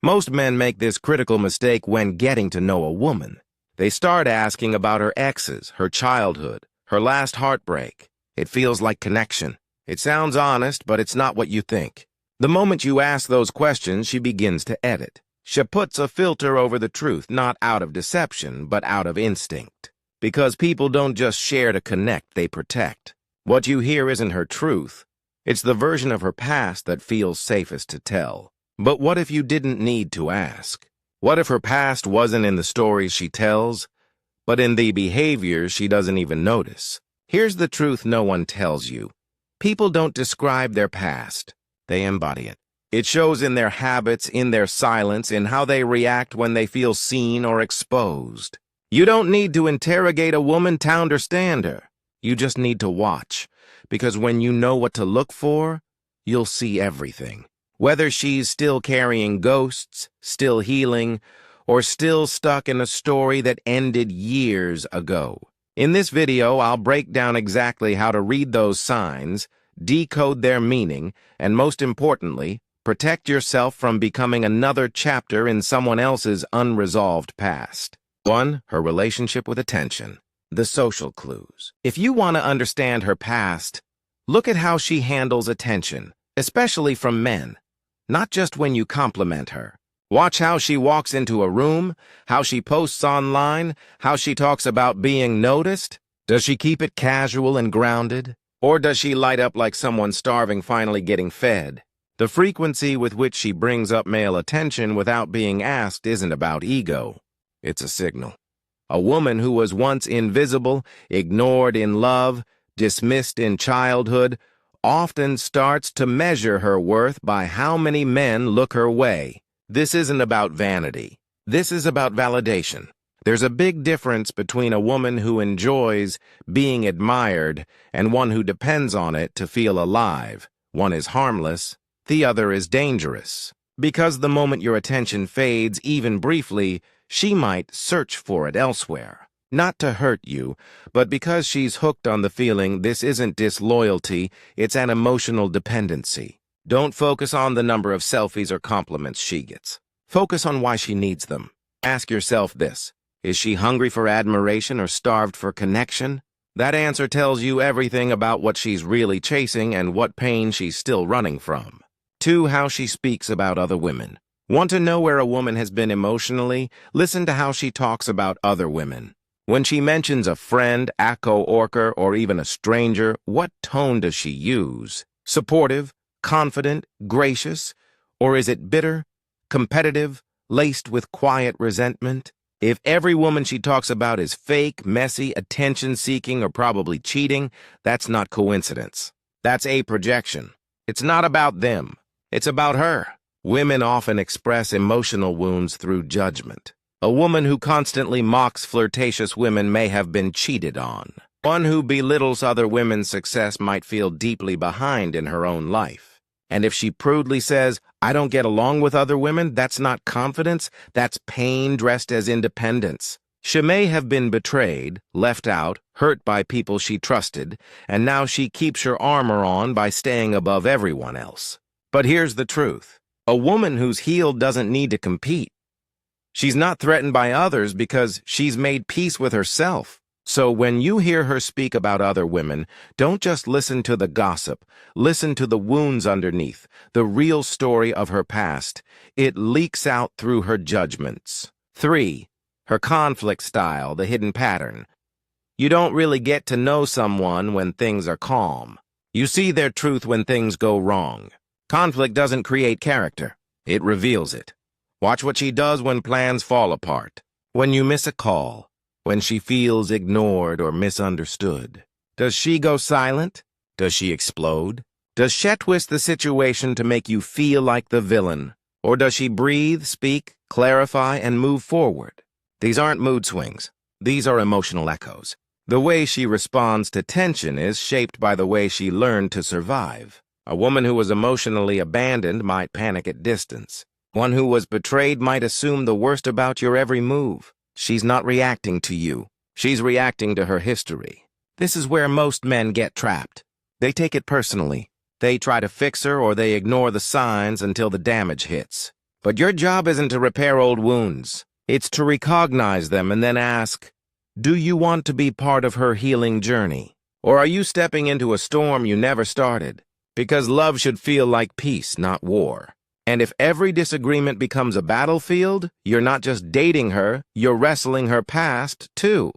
Most men make this critical mistake when getting to know a woman. They start asking about her exes, her childhood, her last heartbreak. It feels like connection. It sounds honest, but it's not what you think. The moment you ask those questions, she begins to edit. She puts a filter over the truth, not out of deception, but out of instinct. Because people don't just share to connect, they protect. What you hear isn't her truth. It's the version of her past that feels safest to tell. But what if you didn't need to ask? What if her past wasn't in the stories she tells, but in the behaviors she doesn't even notice? Here's the truth no one tells you. People don't describe their past. They embody it. It shows in their habits, in their silence, in how they react when they feel seen or exposed. You don't need to interrogate a woman to understand her. You just need to watch, because when you know what to look for, you'll see everything. Whether she's still carrying ghosts, still healing, or still stuck in a story that ended years ago. In this video, I'll break down exactly how to read those signs, decode their meaning, and most importantly, protect yourself from becoming another chapter in someone else's unresolved past. 1. Her relationship with attention. The social clues. If you want to understand her past, look at how she handles attention, especially from men. Not just when you compliment her. Watch how she walks into a room, how she posts online, how she talks about being noticed. Does she keep it casual and grounded? Or does she light up like someone starving finally getting fed? The frequency with which she brings up male attention without being asked isn't about ego. It's a signal. A woman who was once invisible, ignored in love, dismissed in childhood, often starts to measure her worth by how many men look her way. This isn't about vanity. This is about validation. There's a big difference between a woman who enjoys being admired and one who depends on it to feel alive. One is harmless, the other is dangerous. Because the moment your attention fades, even briefly, she might search for it elsewhere. Not to hurt you, but because she's hooked on the feeling this isn't disloyalty, it's an emotional dependency. Don't focus on the number of selfies or compliments she gets. Focus on why she needs them. Ask yourself this: is she hungry for admiration or starved for connection? That answer tells you everything about what she's really chasing and what pain she's still running from. 2. How she speaks about other women. Want to know where a woman has been emotionally? Listen to how she talks about other women. When she mentions a friend, a co-worker, or even a stranger, what tone does she use? Supportive, confident, gracious? Or is it bitter, competitive, laced with quiet resentment? If every woman she talks about is fake, messy, attention-seeking, or probably cheating, that's not coincidence. That's a projection. It's not about them. It's about her. Women often express emotional wounds through judgment. A woman who constantly mocks flirtatious women may have been cheated on. One who belittles other women's success might feel deeply behind in her own life. And if she prudely says, "I don't get along with other women," that's not confidence, that's pain dressed as independence. She may have been betrayed, left out, hurt by people she trusted, and now she keeps her armor on by staying above everyone else. But here's the truth. A woman who's healed doesn't need to compete. She's not threatened by others because she's made peace with herself. So when you hear her speak about other women, don't just listen to the gossip. Listen to the wounds underneath, the real story of her past. It leaks out through her judgments. 3. Her conflict style, the hidden pattern. You don't really get to know someone when things are calm. You see their truth when things go wrong. Conflict doesn't create character. It reveals it. Watch what she does when plans fall apart, when you miss a call, when she feels ignored or misunderstood. Does she go silent? Does she explode? Does she twist the situation to make you feel like the villain? Or does she breathe, speak, clarify, and move forward? These aren't mood swings. These are emotional echoes. The way she responds to tension is shaped by the way she learned to survive. A woman who was emotionally abandoned might panic at distance. One who was betrayed might assume the worst about your every move. She's not reacting to you. She's reacting to her history. This is where most men get trapped. They take it personally. They try to fix her or they ignore the signs until the damage hits. But your job isn't to repair old wounds. It's to recognize them and then ask, do you want to be part of her healing journey? Or are you stepping into a storm you never started? Because love should feel like peace, not war. And if every disagreement becomes a battlefield, you're not just dating her, you're wrestling her past, too.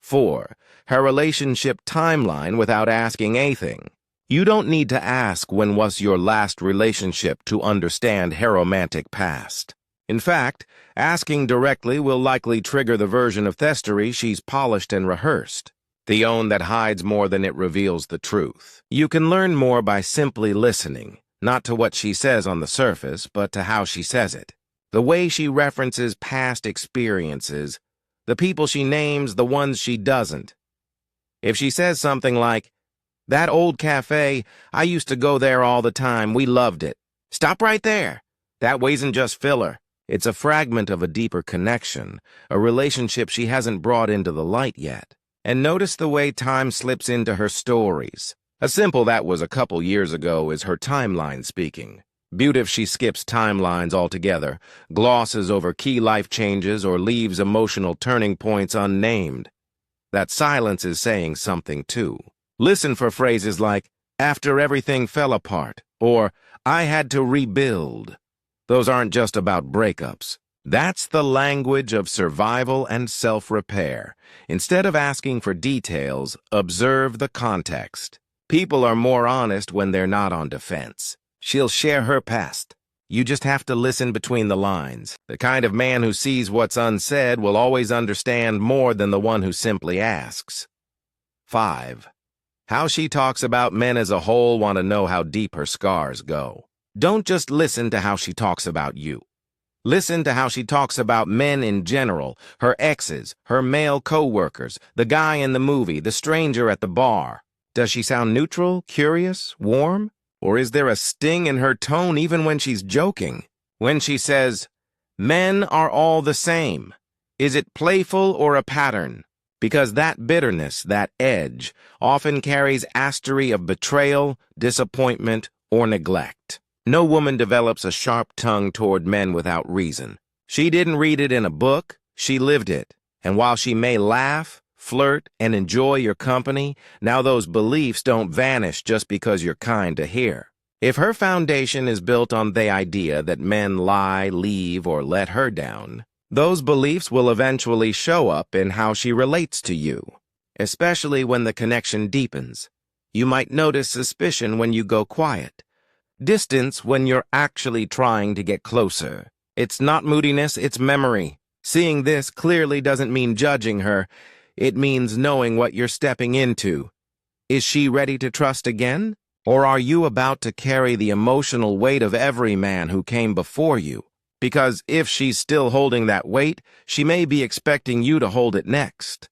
4. Her relationship timeline without asking anything. You don't need to ask when was your last relationship to understand her romantic past. In fact, asking directly will likely trigger the version of Thestery she's polished and rehearsed, the own that hides more than it reveals the truth. You can learn more by simply listening, not to what she says on the surface, but to how she says it. The way she references past experiences, the people she names, the ones she doesn't. If she says something like, "That old cafe, I used to go there all the time, we loved it." Stop right there. That wasn't just filler. It's a fragment of a deeper connection, a relationship she hasn't brought into the light yet. And notice the way time slips into her stories. A simple "that was a couple years ago" is her timeline speaking. Beaut if she skips timelines altogether, glosses over key life changes, or leaves emotional turning points unnamed. That silence is saying something too. Listen for phrases like, "after everything fell apart," or "I had to rebuild." Those aren't just about breakups. That's the language of survival and self-repair. Instead of asking for details, observe the context. People are more honest when they're not on defense. She'll share her past. You just have to listen between the lines. The kind of man who sees what's unsaid will always understand more than the one who simply asks. 5. How she talks about men as a whole want to know how deep her scars go. Don't just listen to how she talks about you. Listen to how she talks about men in general, her exes, her male co-workers, the guy in the movie, the stranger at the bar. Does she sound neutral, curious, warm? Or is there a sting in her tone even when she's joking? When she says, "Men are all the same," is it playful or a pattern? Because that bitterness, that edge, often carries astery of betrayal, disappointment, or neglect. No woman develops a sharp tongue toward men without reason. She didn't read it in a book, she lived it. And while she may laugh, flirt, and enjoy your company, now those beliefs don't vanish just because you're kind to hear. If her foundation is built on the idea that men lie, leave, or let her down, those beliefs will eventually show up in how she relates to you, especially when the connection deepens. You might notice suspicion when you go quiet. Distance when you're actually trying to get closer. It's not moodiness, it's memory. Seeing this clearly doesn't mean judging her. It means knowing what you're stepping into. Is she ready to trust again? Or are you about to carry the emotional weight of every man who came before you? Because if she's still holding that weight, she may be expecting you to hold it next.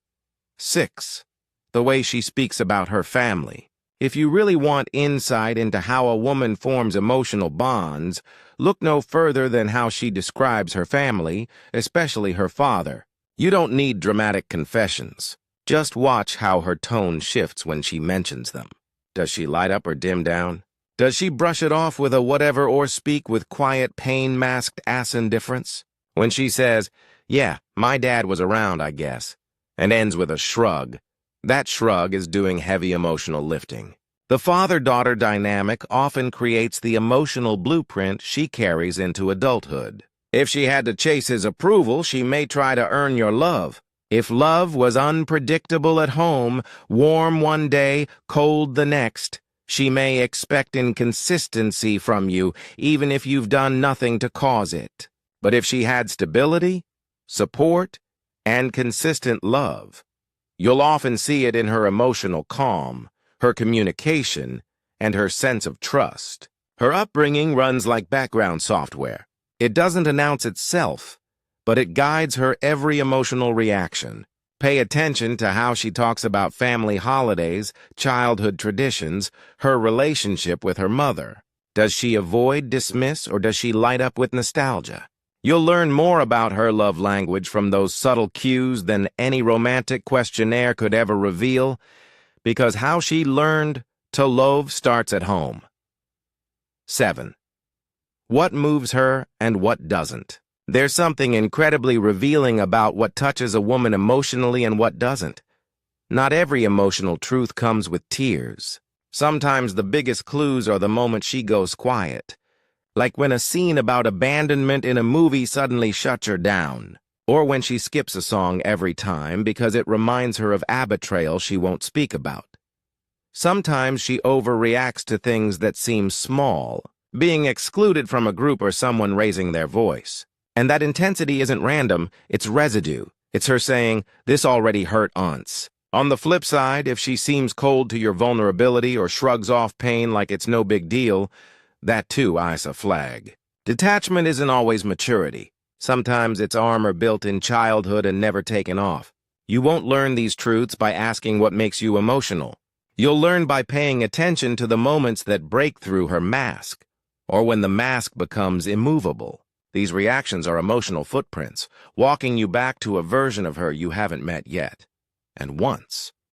6. The way she speaks about her family. If you really want insight into how a woman forms emotional bonds, look no further than how she describes her family, especially her father. You don't need dramatic confessions. Just watch how her tone shifts when she mentions them. Does she light up or dim down? Does she brush it off with a whatever or speak with quiet, pain-masked ass indifference? When she says, "Yeah, my dad was around, I guess," and ends with a shrug, that shrug is doing heavy emotional lifting. The father-daughter dynamic often creates the emotional blueprint she carries into adulthood. If she had to chase his approval, she may try to earn your love. If love was unpredictable at home, warm one day, cold the next, she may expect inconsistency from you, even if you've done nothing to cause it. But if she had stability, support, and consistent love, you'll often see it in her emotional calm, her communication, and her sense of trust. Her upbringing runs like background software. It doesn't announce itself, but it guides her every emotional reaction. Pay attention to how she talks about family holidays, childhood traditions, her relationship with her mother. Does she avoid, dismiss, or does she light up with nostalgia? You'll learn more about her love language from those subtle cues than any romantic questionnaire could ever reveal, because how she learned to love starts at home. 7. What moves her and what doesn't. There's something incredibly revealing about what touches a woman emotionally and what doesn't. Not every emotional truth comes with tears. Sometimes the biggest clues are the moment she goes quiet. Like when a scene about abandonment in a movie suddenly shuts her down. Or when she skips a song every time because it reminds her of a betrayal she won't speak about. Sometimes she overreacts to things that seem small, being excluded from a group or someone raising their voice. And that intensity isn't random, it's residue. It's her saying, "This already hurt once." On the flip side, if she seems cold to your vulnerability or shrugs off pain like it's no big deal, that too eyes a flag. Detachment isn't always maturity. Sometimes it's armor built in childhood and never taken off. You won't learn these truths by asking what makes you emotional. You'll learn by paying attention to the moments that break through her mask, or when the mask becomes immovable. These reactions are emotional footprints, walking you back to a version of her you haven't met yet. And once,